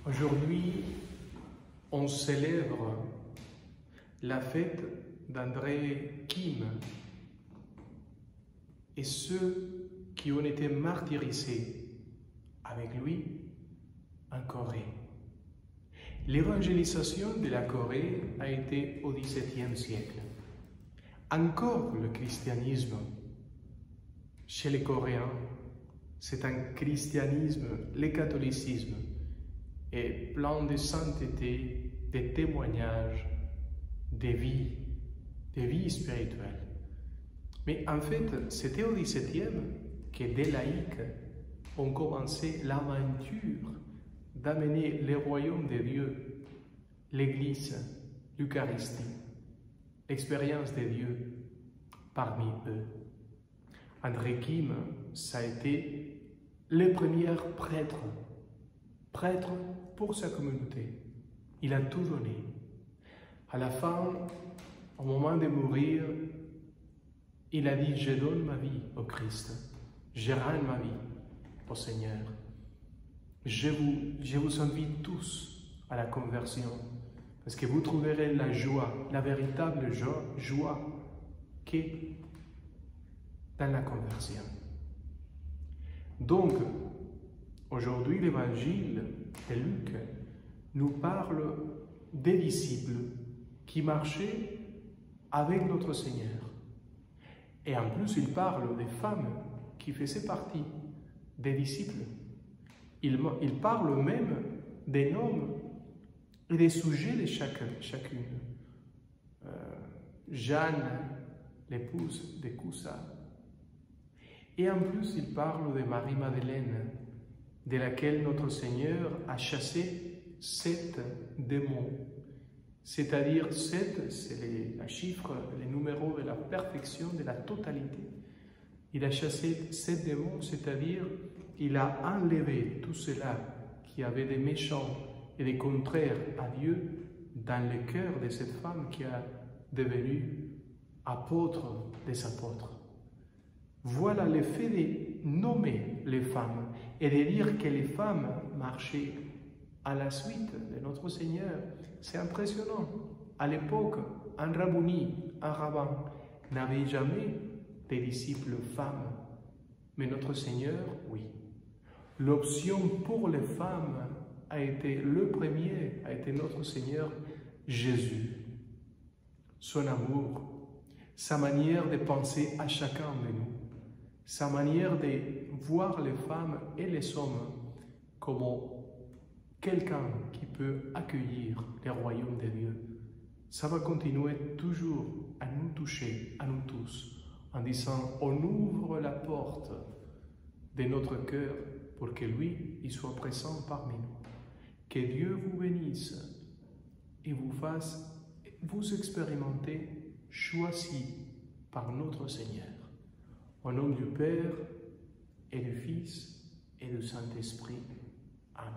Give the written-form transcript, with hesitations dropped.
Aujourd'hui, on célèbre la fête d'André Kim et ceux qui ont été martyrisés avec lui en Corée. L'évangélisation de la Corée a été au XVIIe siècle. Encore le christianisme chez les Coréens, c'est un christianisme, le catholicisme est plein de sainteté, de témoignages, de vie spirituelle. Mais en fait, c'était au XVIIe que des laïcs ont commencé l'aventure d'amener le royaume de Dieu, l'Église, l'Eucharistie, l'expérience de Dieu parmi eux. André Kim, ça a été le premier prêtre pour sa communauté. Il a tout donné. À la fin, au moment de mourir, il a dit « Je donne ma vie au Christ, je rends ma vie au Seigneur. Je vous invite tous à la conversion, parce que vous trouverez la joie, la véritable joie qui est dans la conversion. » Donc, aujourd'hui, l'évangile de Luc nous parle des disciples qui marchaient avec notre Seigneur. Et en plus, il parle des femmes qui faisaient partie des disciples. Il parle même des noms et des sujets de chacune. Jeanne, l'épouse de Coussa. Et en plus, il parle de Marie-Madeleine, de laquelle notre Seigneur a chassé 7 démons. C'est-à-dire 7, c'est le chiffre, le numéro de la perfection, de la totalité. Il a chassé 7 démons, c'est-à-dire il a enlevé tout cela qui avait des méchants et des contraires à Dieu dans le cœur de cette femme qui a devenu apôtre des apôtres. Voilà le fait de nommer les femmes et de dire que les femmes marchaient à la suite de notre Seigneur. C'est impressionnant. À l'époque, un rabboni, un rabbin, n'avait jamais de disciples femmes. Mais notre Seigneur, oui. L'option pour les femmes a été le premier, a été notre Seigneur Jésus. Son amour, sa manière de penser à chacun de nous, sa manière de voir les femmes et les hommes comme quelqu'un qui peut accueillir le royaume de Dieu. Ça va continuer toujours à nous toucher, à nous tous, en disant on ouvre la porte de notre cœur pour que lui, il soit présent parmi nous. Que Dieu vous bénisse et vous fasse vous expérimenter choisi par notre Seigneur. Au nom du Père et du Fils et du Saint-Esprit. Amen.